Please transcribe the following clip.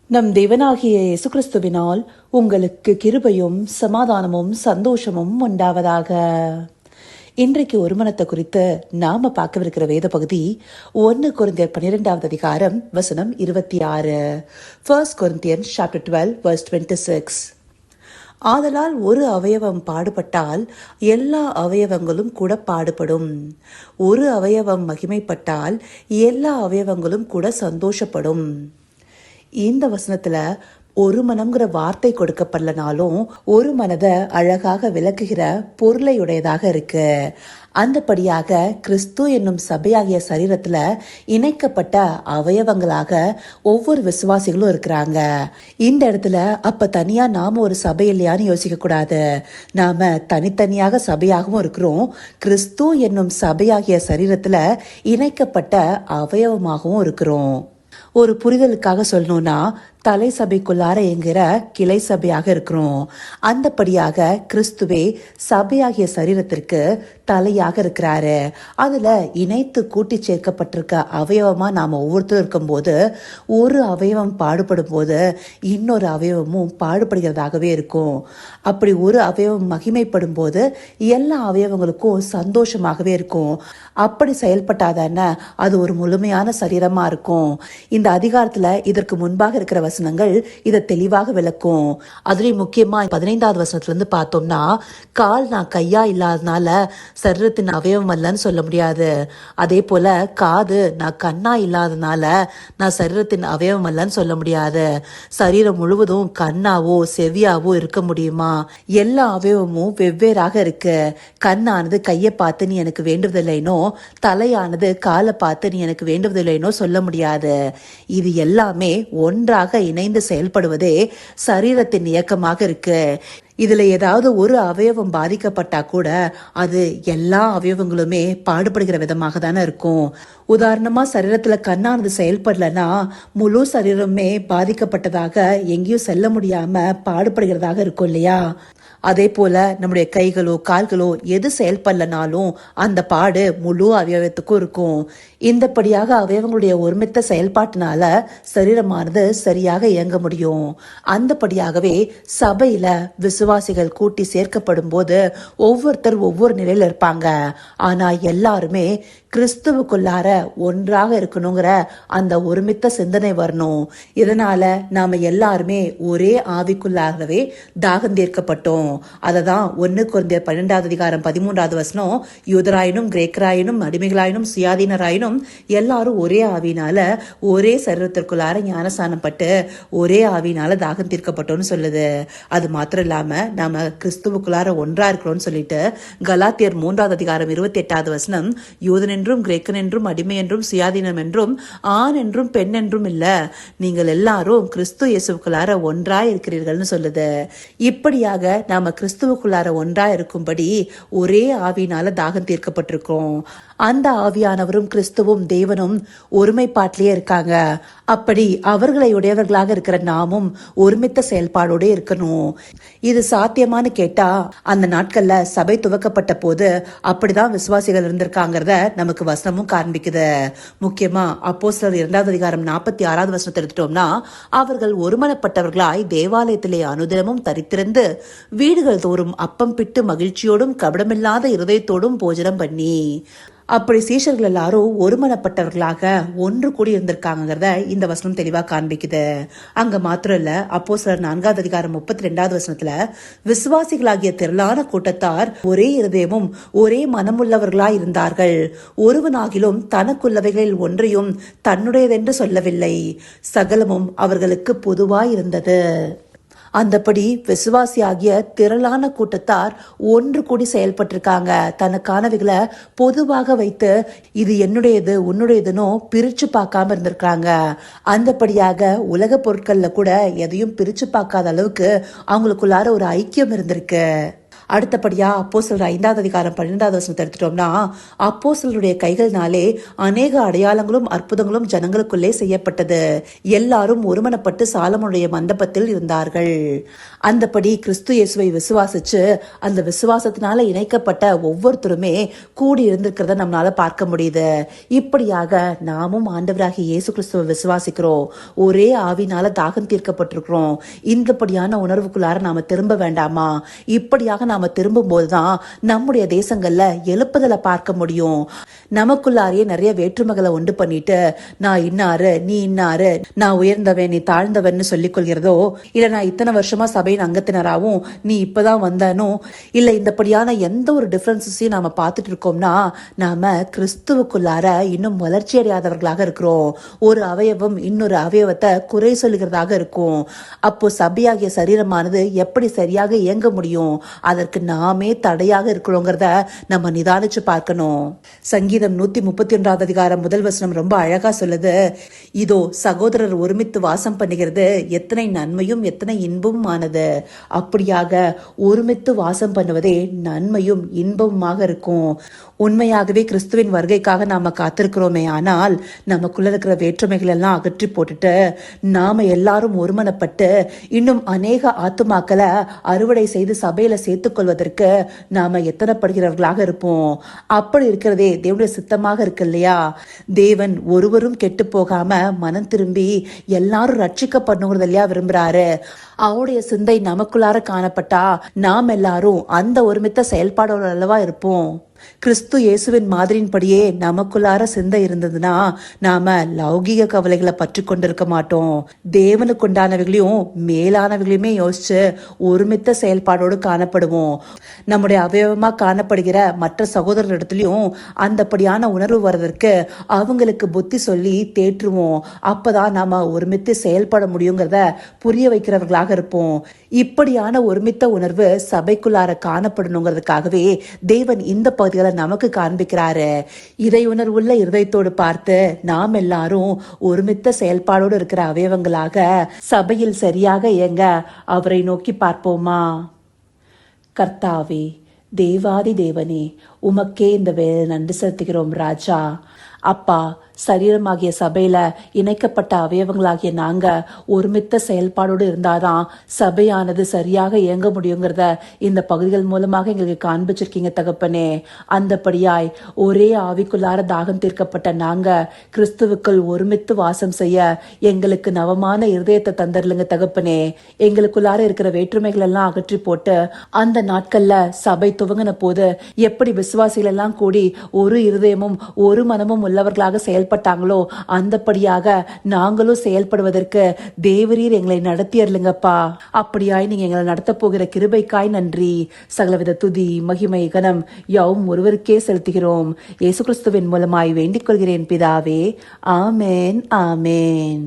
நம் தேவனாகிய இயேசு கிறிஸ்துவினால் உங்களுக்கு கிருபையும் சமாதானமும் சந்தோஷமும் உண்டாவதாக. இன்றைக்கு ஒருமனத்தை குறித்து நாம பார்க்கவிருக்கிற வேத பகுதி 1 கொரிந்தியர் 12வது அதிகாரம் வசனம் 26. 1 Corinthians chapter 12 verse 26. ஆதலால் ஒரு அவயவம் பாடுபட்டால் எல்லா அவயவங்களும் கூட பாடுபடும். ஒரு அவயவம் மகிமைப்பட்டால் எல்லா அவயவங்களும் கூட சந்தோஷப்படும். இந்த வசனத்துல ஒரு மனம்ங்கிற வார்த்தை கொடுக்கப்படலனாலும் ஒரு மனதை அழகாக விளக்குகிற பொருளையுடையதாக இருக்கு. அந்தபடியாக கிறிஸ்து என்னும் சபையாகிய சரீரத்துல இணைக்கப்பட்ட அவயவங்களாக ஒவ்வொரு விசுவாசிகளும் இருக்கிறாங்க. இந்த இடத்துல அப்ப தனியா நாம ஒரு சபை இல்லையான்னு யோசிக்க கூடாது. நாம தனித்தனியாக சபையாகவும் இருக்கிறோம். கிறிஸ்து என்னும் சபையாகிய சரீரத்துல இணைக்கப்பட்ட அவயவமாகவும் இருக்கிறோம். ஒரு புரிதலுக்காக சொல்லணும்னா தலை சபைக்குள்ளார என்கிற கிளை சபையாக இருக்கிறோம். அந்தபடியாக கிறிஸ்துவே சபையாகிய சரீரத்திற்கு தலையாக இருக்கிறாரு. அதுல இணைத்து கூட்டி சேர்க்கப்பட்டிருக்க அவயவமா நாம ஒவ்வொருத்தரும் இருக்கும்போது ஒரு அவயவம் பாடுபடும் போது இன்னொரு அவயவமும் பாடுபடுகிறதாகவே இருக்கும். அப்படி ஒரு அவயவம் மகிமைப்படும் போது எல்லா அவயவங்களுக்கும் சந்தோஷமாகவே இருக்கும். அப்படி செயல்பட்டாதான அது ஒரு முழுமையான சரீரமா இருக்கும். இந்த அதிகாரத்துல இதற்கு முன்பாக இருக்கிற வசனங்கள் இதை தெளிவாக விளக்கும். அதுலயும் முக்கியமா 15வது வசனத்துல இருந்து பார்த்தோம்னா, கால் நான் கையா இல்லாதனால சரீரத்தின் அவயவம் அல்லன்னு சொல்ல முடியாது. அதே போல காது நான் கண்ணா இல்லாதனால நான் சரீரத்தின் அவயவம் அல்லன்னு சொல்ல முடியாது. சரீரம் முழுவதும் கண்ணாவோ செவியாவோ இருக்க முடியுமா? எல்லா அவயவமும் வெவ்வேறாக இருக்கு. கண்ணானது கையை பார்த்து நீ எனக்கு வேண்டுவதில்லைனோ, தலையானது காலை பார்த்து நீ எனக்கு வேண்டுவதில்லைனோ சொல்ல முடியாது. இது எல்லாமே ஒன்றாக இணைந்து செயல்படுவதே சரீரத்தின் இயக்கமாக இருக்கு. இதுல ஏதாவது ஒரு அவயவம் பாதிக்கப்பட்டா கூட அது எல்லா அவயவங்களுமே பாடுபடுகிற விதமாக தானே இருக்கும். உதாரணமா சரீரத்துல கண்ணானது செயல்படலன்னா முழு சரீரமே பாதிக்கப்பட்டதாக எங்கேயும் செல்ல முடியாம பாடுபடுகிறதாக இருக்கும் இல்லையா? அதே போல நம்முடைய கைகளோ கால்களோ எது செயல்படலனாலும் அந்த பாடு முழு அவயவத்துக்கும் இருக்கும். இந்தபடியாக அவயவங்களுடைய ஒருமித்த செயல்பாட்டினால சரீரமானது சரியாக இயங்க முடியும். அந்தபடியாகவே சபையில விசுவாசிகள் கூட்டி சேர்க்கப்படும் போது ஒவ்வொருத்தர் ஒவ்வொரு நிலையில இருப்பாங்க. ஆனா எல்லாருமே கிறிஸ்துவுக்குள்ளார ஒன்றாக இருக்கணுங்கிற அந்த ஒருமித்த சிந்தனை வரணும். இதனால நாம எல்லாருமே ஒரே ஆவிக்குள்ளாகவே தாகம் தீர்க்கப்பட்டோம். அததான் 1 கொரிந்தியர் 12வது அதிகாரம் 13வது வசனம், யூதராயினும் கிரேக்கராயினும் அடிமைகளாயினும் சுயாதீனராயினும் எல்லாரும் ஒரே ஆவினால ஒரே சரீரத்திற்குள்ளார ஞானசானம் பட்டு ஒரே ஆவினால தாகம் தீர்க்கப்பட்டோம்னு சொல்லுது. அது மாத்திரம் இல்லாம நாம கிறிஸ்துவுக்குள்ளார ஒன்றா இருக்கிறோம்னு சொல்லிட்டு கலாத்தியர் 3வது அதிகாரம் 28வது வசனம், யூதன் என்றும் கிரேக்கன் என்றும் அடிமை என்றும் சுயாதீனம் என்றும் ஆண் என்றும் பெண் என்றும் இல்ல, நீங்கள் எல்லாரும் கிறிஸ்து இயேசுவுக்குள்ளார ஒன்றாய் இருக்கிறீர்கள்னு சொல்லுது. இப்படியாக நாம கிறிஸ்துவுக்குள்ளார ஒன்றாய் இருக்கும்படி ஒரே ஆவியினால தாகம் தீர்க்கப்பட்டிருக்கோம். அந்த ஆவியானவரும் கிறிஸ்துவும் தேவனும் ஒருமைப்பாட்டிலேயே இருக்காங்க. அப்படி அவர்களை உடையவர்களாக இருக்கிற நாமும் ஒருமித்த செயல்பாடோட இருக்கணும். இது சாத்தியமானு கேட்டா அந்த நாட்கள்ல சபை துவக்கப்பட்ட போது அப்படிதான் விசுவாசிகள் இருந்திருக்காங்கிறத நமக்கு வசனமும் காண்பிக்குது. முக்கியமா அப்போஸ்தலர் 2வது அதிகாரம் 46வது வசனத்தை எடுத்துட்டோம்னா, அவர்கள் ஒருமனப்பட்டவர்களாய் தேவாலயத்திலே அனுதினமும் தரித்திருந்து வீடுகள் தோறும் அப்பம் பிட்டு மகிழ்ச்சியோடும் கபடமில்லாத இருதயத்தோடும் போஜனம் பண்ணி. அப்படி சீஷர்கள் எல்லாரும் ஒருமனப்பட்டவர்களாக ஒன்று கூடி இருந்திருக்காங்கிறத இந்த வசனம் தெளிவா காண்பிக்குது. அங்க மாத்திரம் இல்ல, அப்போஸ்தலர் 4வது அதிகாரம் 32வது வசனத்துல விசுவாசிகளாகிய திரளான கூட்டத்தார் ஒரே இருதயமும் ஒரே மனமுள்ளவர்களாய் இருந்தார்கள். ஒருவனாகிலும் தனக்குள்ளவைகளில் ஒன்றையும் தன்னுடையதென்று சொல்லவில்லை, சகலமும் அவர்களுக்கு பொதுவாய் இருந்தது. அந்தபடி விசுவாசி ஆகிய திரளான கூட்டத்தார் ஒன்று கூடி செயல்பட்டிருக்காங்க. தனக்கானவைகளை பொதுவாக வைத்து இது என்னுடையது உன்னுடையதுன்னு பிரிச்சு பார்க்காம இருந்திருக்காங்க. அந்தபடியாக உலக பொருட்கள்ல கூட எதையும் பிரிச்சு பார்க்காத அளவுக்கு அவங்களுக்குள்ளார ஒரு ஐக்கியம் இருந்திருக்கு. அடுத்தபடியா அப்போஸ்தலர் 5ஆம் அதிகாரம் 12ஆவது வசனத்தை எடுத்துட்டோம்னா, அப்போஸ்தலருடைய கைகளினாலே அநேக அடையாளங்களும் அற்புதங்களும் ஜனங்களுக்குள்ளே செய்யப்பட்டது. எல்லாரும் ஒருமனப்பட்டு சாலமோனுடைய மண்டபத்தில் இருந்தார்கள். அந்தபடி கிறிஸ்து இயேசுவை விசுவாசிச்சு அந்த விசுவாசத்தினால இணைக்கப்பட்ட ஒவ்வொருத்தருமே கூடி இருந்திருக்கிறத நம்மளால பார்க்க முடியுது. இப்படியாக நாமும் ஆண்டவராகிய இயேசு கிறிஸ்துவை விசுவாசிக்கிறோம். ஒரே ஆவினால தாகம் தீர்க்கப்பட்டிருக்கிறோம். இந்தபடியான உணர்வுக்குள்ளார நாம திரும்ப வேண்டாமா? இப்படியாக நாம திரும்பும் போதுதான் நம்முடைய தேசங்கள்ல எழுப்புதலை பார்க்க முடியும். நமக்குள்ளாரையே நிறைய வேற்றுமைகளை உண்டு பண்ணிட்டு நான் இன்னாரு நீ இன்னாரு, நான் உயர்ந்தவன் நீ தாழ்ந்தவன் சொல்லிக் கொள்கிறதோ, இல்ல நான் இத்தனை வருஷமா சபையின் அங்கத்தினராகவும் நீ இப்பதான் வந்தானோ, இல்ல இந்தபடியான எந்த ஒரு டிஃபரன்ஸையும் நாம பார்த்துட்டு இருக்கோம்னா நாம கிறிஸ்துவுக்குள்ளார இன்னும் வளர்ச்சி அடையாதவர்களாக இருக்கிறோம். ஒரு அவயவம் இன்னொரு அவயவத்தை குறை சொல்லுகிறதாக இருக்கும். அப்போ சபையாகிய சரீரமானது எப்படி சரியாக இயங்க முடியும்? அதற்கு நாமே தடையாக இருக்கிறோங்கிறத நம்ம நிதானிச்சு பார்க்கணும். சங்கீதம் 131 அதிகாரம் 1 வசனம் ரொம்ப அழகா சொல்லுது, இதோ சகோதரர் ஒருமித்து வாசம் பண்ணுகிறது எத்தனை நன்மையும் எத்தனை இன்பமும் ஆனது. அப்படியாக ஒருமித்து வாசம் பண்ணுவதே நன்மையும் இன்பமுமாக இருக்கும். உண்மையாகவே கிறிஸ்துவின் வருகைக்காக நாம காத்திருக்கிறோமே, ஆனால் நமக்குள்ள இருக்கிற வேற்றுமைகள் எல்லாம் அகற்றி போட்டுட்டு நாம எல்லாரும் ஒருமனப்பட்டு இன்னும் அநேக ஆத்துமாக்களை அறுவடை செய்து சபையில சேர்த்துக் கொள்வதற்கு நாம எத்தனைப்படுகிறவர்களாக இருப்போம். அப்படி இருக்கிறதே தேவனுடைய சித்தமாக இருக்கு இல்லையா? தேவன் ஒருவரும் கெட்டு போகாம மனம் திரும்பி எல்லாரும் ரட்சிக்கப்படணுங்கிறது இல்லையா விரும்புறாரு. அவருடைய சிந்தை நமக்குள்ளார காணப்பட்டா நாம் எல்லாரும் அந்த ஒருமித்த செயல்பாடோட அல்லவா இருப்போம். கிறிஸ்து இயேசுவின் மாதிரியின்படியே நமக்குள்ளார சிந்தை இருந்ததுன்னா நாம லௌகீக கவலைகளை பற்றி கொண்டிருக்க மாட்டோம். தேவனுக்கு உண்டானவைகளையும் மேலானவைகளையுமே யோசிச்சு ஒருமித்த செயல்பாடோடு காணப்படுவோம். நம்முடைய அவயவமா காணப்படுகிற மற்ற சகோதரரிடத்திலையும் அந்தபடியான உணர்வு வர்றதற்கு அவங்களுக்கு புத்தி சொல்லி தேற்றுவோம். அப்பதான் நாம ஒருமித்து செயல்பட முடியுங்கிறத புரிய வைக்கிறவர்களாக இருப்போம். இப்படியான ஒருமித்த உணர்வு சபைக்குள்ளார காணப்படணுங்கிறதுக்காகவே தேவன் இந்த பகுதிகளை நமக்கு காண்பிக்கிறாரு. இதை உணர்வுள்ள இருதயத்தோடு பார்த்து நாம் எல்லாரும் ஒருமித்த செயல்பாடோடு இருக்கிற அவயவங்களாக சபையில் சரியாக இயங்க அவரை நோக்கி பார்ப்போமா? கர்த்தாவே, தேவாதி தேவனே, உமக்கே இந்த வேலை நன்றி செலுத்துகிறோம் ராஜா. அப்பா, சரீரமாகிய சபையில இணைக்கப்பட்ட அவயவங்களாகிய நாங்க ஒருமித்த செயல்பாடோடு இருந்தாதான் சபையானது சரியாக இயங்க முடியுங்கிறத இந்த பகுதிகள் மூலமாக எங்களுக்கு காண்பிச்சிருக்கீங்க தகப்பனே. அந்தபடியாய் ஒரே ஆவிக்குள்ளார தாகம் தீர்க்கப்பட்ட நாங்க கிறிஸ்துவுக்குள் ஒருமித்து வாசம் செய்ய எங்களுக்கு நவமான இருதயத்தை தந்தரலுங்க தகப்பனே. எங்களுக்குள்ளார இருக்கிற வேற்றுமைகள் எல்லாம் அகற்றி போட்டு அந்த நாட்கள்ல சபை துவங்கின போது எப்படி விசுவாசிகள் எல்லாம் கூடி ஒரு இருதயமும் ஒரு மனமும் உள்ளவர்களாக செயல்பட்டாங்களோ அந்தபடியாக நாங்களும் செயல்படுவதற்கு தேவரீர் எங்களை நடத்தியர்லுங்கப்பா. அப்படியாய் நீங்க எங்களை நடத்த போகிற கிருபைக்காய் நன்றி. சகலவித துதி மகிமை கனம் யாவும் ஒருவருக்கே செலுத்துகிறோம். இயேசு கிறிஸ்துவின் மூலமாய் வேண்டிக் கொள்கிறேன் பிதாவே. ஆமேன், ஆமேன்.